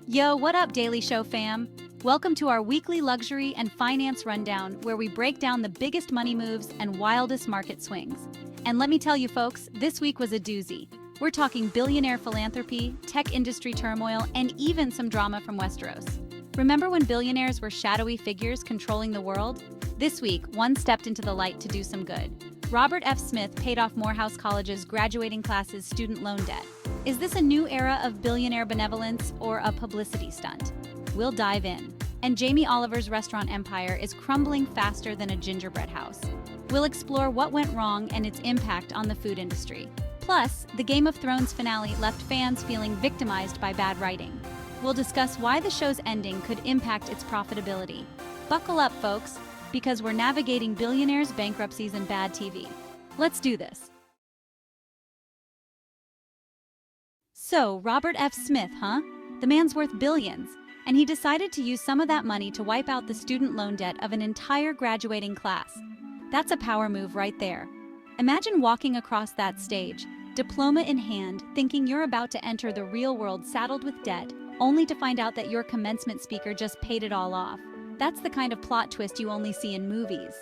Yo, what up, Daily Show fam? Welcome to our weekly luxury and finance rundown where we break down the biggest money moves and wildest market swings. And let me tell you folks, this week was a doozy. We're talking billionaire philanthropy, tech industry turmoil, and even some drama from Westeros. Remember when billionaires were shadowy figures controlling the world? This week, one stepped into the light to do some good. Robert F. Smith paid off Morehouse College's graduating class's student loan debt. Is this a new era of billionaire benevolence or a publicity stunt? We'll dive in. And Jamie Oliver's restaurant empire is crumbling faster than a gingerbread house. We'll explore what went wrong and its impact on the food industry. Plus, the Game of Thrones finale left fans feeling victimized by bad writing. We'll discuss why the show's ending could impact its profitability. Buckle up, folks, because we're navigating billionaires, bankruptcies, and bad TV. Let's do this. So, Robert F. Smith, huh? The man's worth billions, and he decided to use some of that money to wipe out the student loan debt of an entire graduating class. That's a power move right there. Imagine walking across that stage, diploma in hand, thinking you're about to enter the real world saddled with debt, only to find out that your commencement speaker just paid it all off. That's the kind of plot twist you only see in movies.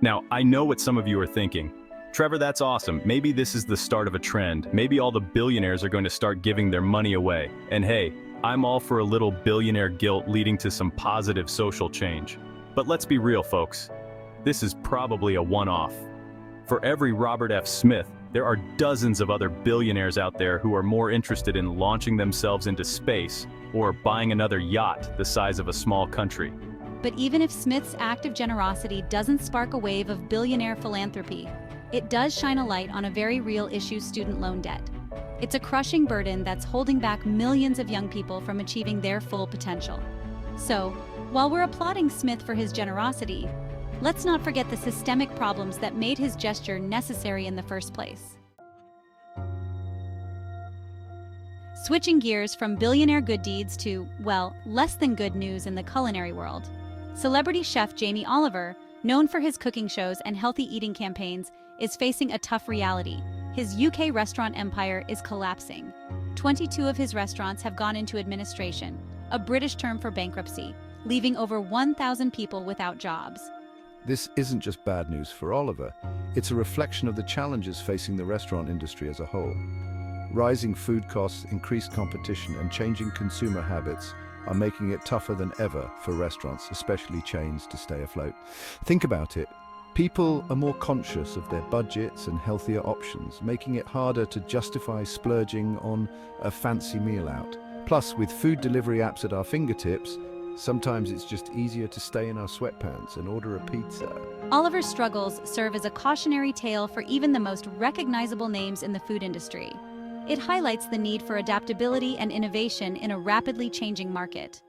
Now, I know what some of you are thinking. Trevor, that's awesome. Maybe this is the start of a trend. Maybe all the billionaires are going to start giving their money away. And hey, I'm all for a little billionaire guilt leading to some positive social change. But let's be real, folks. This is probably a one-off. For every Robert F. Smith, there are dozens of other billionaires out there who are more interested in launching themselves into space or buying another yacht the size of a small country. But even if Smith's act of generosity doesn't spark a wave of billionaire philanthropy, it does shine a light on a very real issue: student loan debt. It's a crushing burden that's holding back millions of young people from achieving their full potential. So, while we're applauding Smith for his generosity, let's not forget the systemic problems that made his gesture necessary in the first place. Switching gears from billionaire good deeds to, well, less than good news in the culinary world. Celebrity chef Jamie Oliver, known for his cooking shows and healthy eating campaigns, is facing a tough reality. His UK restaurant empire is collapsing. 22 of his restaurants have gone into administration, a British term for bankruptcy, leaving over 1,000 people without jobs. This isn't just bad news for Oliver, it's a reflection of the challenges facing the restaurant industry as a whole. Rising food costs, increased competition, and changing consumer habits are making it tougher than ever for restaurants, especially chains, to stay afloat. Think about it. People are more conscious of their budgets and healthier options, making it harder to justify splurging on a fancy meal out. Plus, with food delivery apps at our fingertips, sometimes it's just easier to stay in our sweatpants and order a pizza. Oliver's struggles serve as a cautionary tale for even the most recognizable names in the food industry. It highlights the need for adaptability and innovation in a rapidly changing market.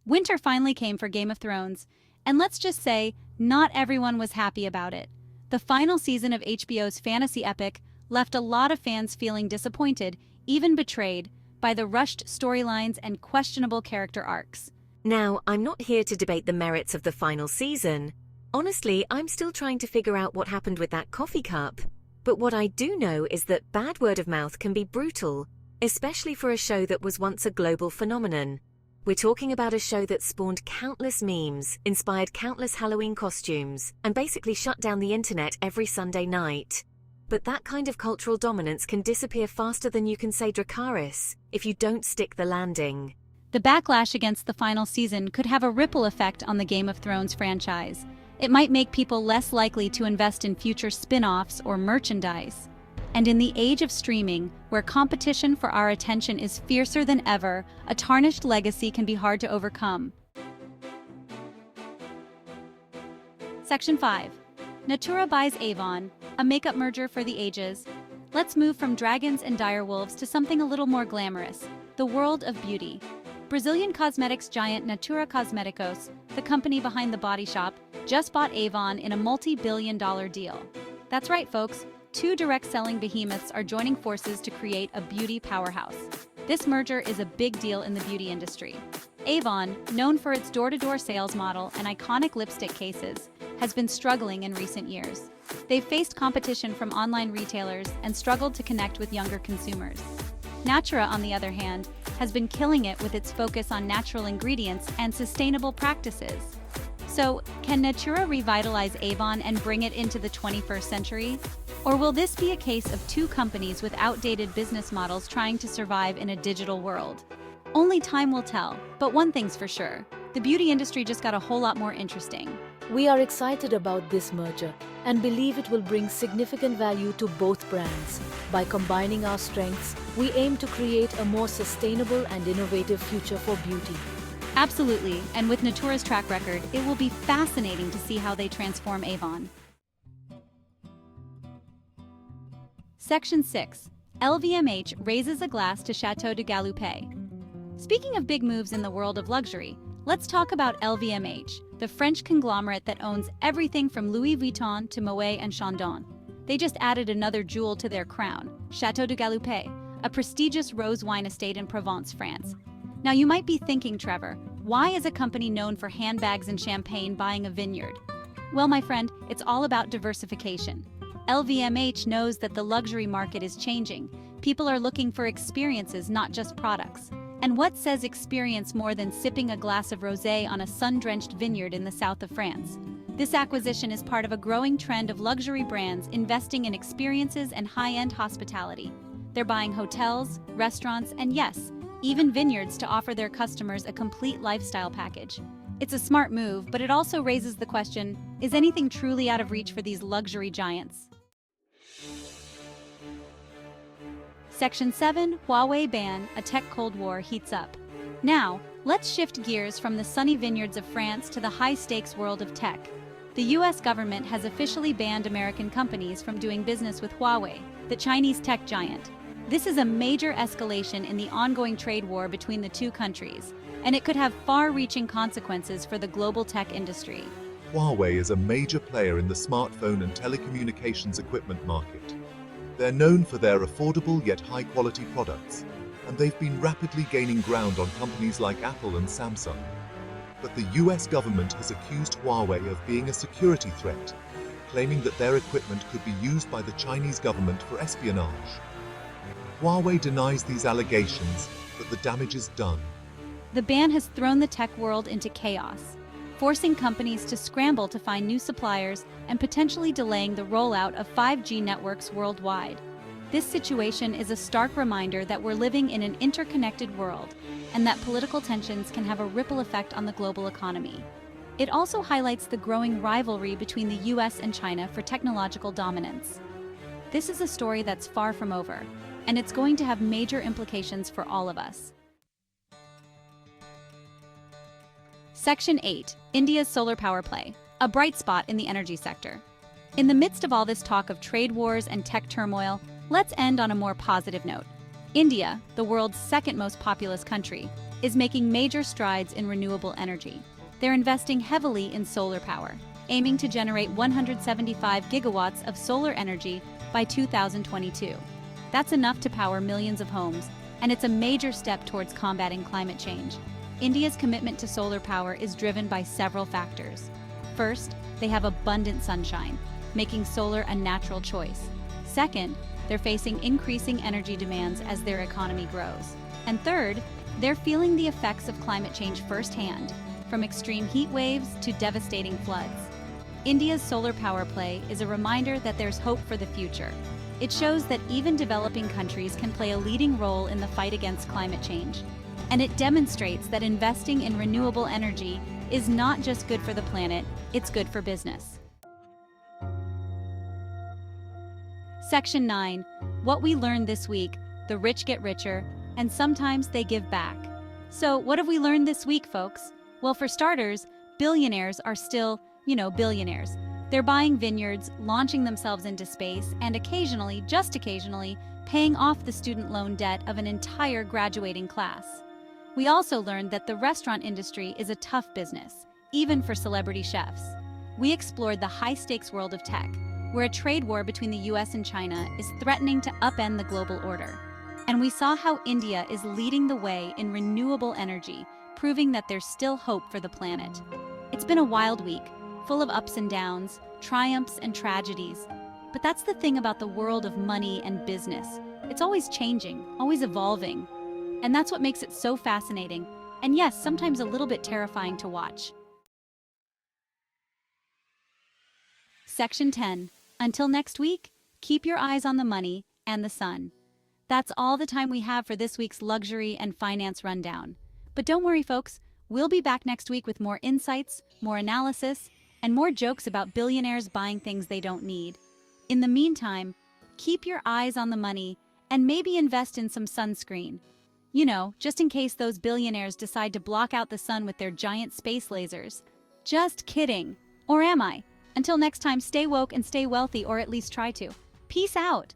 Winter finally came for Game of Thrones, and let's just say, not everyone was happy about it. The final season of HBO's fantasy epic left a lot of fans feeling disappointed, even betrayed, by the rushed storylines and questionable character arcs. Now, I'm not here to debate the merits of the final season. Honestly, I'm still trying to figure out what happened with that coffee cup. But what I do know is that bad word of mouth can be brutal, especially for a show that was once a global phenomenon. We're talking about a show that spawned countless memes, inspired countless Halloween costumes, and basically shut down the internet every Sunday night. But that kind of cultural dominance can disappear faster than you can say Dracarys if you don't stick the landing. The backlash against the final season could have a ripple effect on the Game of Thrones franchise. It might make people less likely to invest in future spin-offs or merchandise. And in the age of streaming, where competition for our attention is fiercer than ever, a tarnished legacy can be hard to overcome. Section 5. Natura buys Avon, a makeup merger for the ages. Let's move from dragons and direwolves to something a little more glamorous, the world of beauty. Brazilian cosmetics giant Natura Cosméticos, the company behind The Body Shop, just bought Avon in a multi-billion-dollar deal. That's right, folks. Two direct-selling behemoths are joining forces to create a beauty powerhouse. This merger is a big deal in the beauty industry. Avon, known for its door-to-door sales model and iconic lipstick cases, has been struggling in recent years. They've faced competition from online retailers and struggled to connect with younger consumers. Natura, on the other hand, has been killing it with its focus on natural ingredients and sustainable practices. So, can Natura revitalize Avon and bring it into the 21st century? Or will this be a case of two companies with outdated business models trying to survive in a digital world? Only time will tell, but one thing's for sure, the beauty industry just got a whole lot more interesting. We are excited about this merger and believe it will bring significant value to both brands. By combining our strengths, we aim to create a more sustainable and innovative future for beauty. Absolutely, and with Natura's track record, it will be fascinating to see how they transform Avon. Section 6. LVMH raises a glass to Chateau de Galoupet. Speaking of big moves in the world of luxury, let's talk about LVMH, the French conglomerate that owns everything from Louis Vuitton to Moet and Chandon. They just added another jewel to their crown, Chateau de Galoupet, a prestigious rose wine estate in Provence, France. Now you might be thinking, Trevor, why is a company known for handbags and champagne buying a vineyard? Well, my friend, it's all about diversification. LVMH knows that the luxury market is changing. People are looking for experiences, not just products. And what says experience more than sipping a glass of rosé on a sun-drenched vineyard in the south of France? This acquisition is part of a growing trend of luxury brands investing in experiences and high-end hospitality. They're buying hotels, restaurants, and yes, even vineyards to offer their customers a complete lifestyle package. It's a smart move, but it also raises the question, is anything truly out of reach for these luxury giants? Section 7, Huawei ban, a tech Cold War heats up. Now, let's shift gears from the sunny vineyards of France to the high-stakes world of tech. The US government has officially banned American companies from doing business with Huawei, the Chinese tech giant. This is a major escalation in the ongoing trade war between the two countries, and it could have far-reaching consequences for the global tech industry. Huawei is a major player in the smartphone and telecommunications equipment market. They're known for their affordable yet high-quality products, and they've been rapidly gaining ground on companies like Apple and Samsung. But the US government has accused Huawei of being a security threat, claiming that their equipment could be used by the Chinese government for espionage. Huawei denies these allegations, but the damage is done. The ban has thrown the tech world into chaos, forcing companies to scramble to find new suppliers and potentially delaying the rollout of 5G networks worldwide. This situation is a stark reminder that we're living in an interconnected world and that political tensions can have a ripple effect on the global economy. It also highlights the growing rivalry between the US and China for technological dominance. This is a story that's far from over, and it's going to have major implications for all of us. Section 8, India's solar power play, a bright spot in the energy sector. In the midst of all this talk of trade wars and tech turmoil, let's end on a more positive note. India, the world's second most populous country, is making major strides in renewable energy. They're investing heavily in solar power, aiming to generate 175 gigawatts of solar energy by 2022. That's enough to power millions of homes, and it's a major step towards combating climate change. India's commitment to solar power is driven by several factors. First, they have abundant sunshine, making solar a natural choice. Second, they're facing increasing energy demands as their economy grows. And third, they're feeling the effects of climate change firsthand, from extreme heat waves to devastating floods. India's solar power play is a reminder that there's hope for the future. It shows that even developing countries can play a leading role in the fight against climate change. And it demonstrates that investing in renewable energy is not just good for the planet, it's good for business. Section 9. What we learned this week: the rich get richer, and sometimes they give back. So what have we learned this week, folks? Well, for starters, billionaires are still, billionaires. They're buying vineyards, launching themselves into space, and occasionally, just occasionally, paying off the student loan debt of an entire graduating class. We also learned that the restaurant industry is a tough business, even for celebrity chefs. We explored the high-stakes world of tech, where a trade war between the US and China is threatening to upend the global order. And we saw how India is leading the way in renewable energy, proving that there's still hope for the planet. It's been a wild week, full of ups and downs, triumphs and tragedies. But that's the thing about the world of money and business. It's always changing, always evolving. And that's what makes it so fascinating, and yes, sometimes a little bit terrifying to watch. Section 10. Until next week, keep your eyes on the money and the sun. That's all the time we have for this week's luxury and finance rundown. But don't worry, folks, we'll be back next week with more insights, more analysis, and more jokes about billionaires buying things they don't need. In the meantime, keep your eyes on the money and maybe invest in some sunscreen. You know, just in case those billionaires decide to block out the sun with their giant space lasers. Just kidding. Or am I? Until next time, stay woke and stay wealthy, or at least try to. Peace out.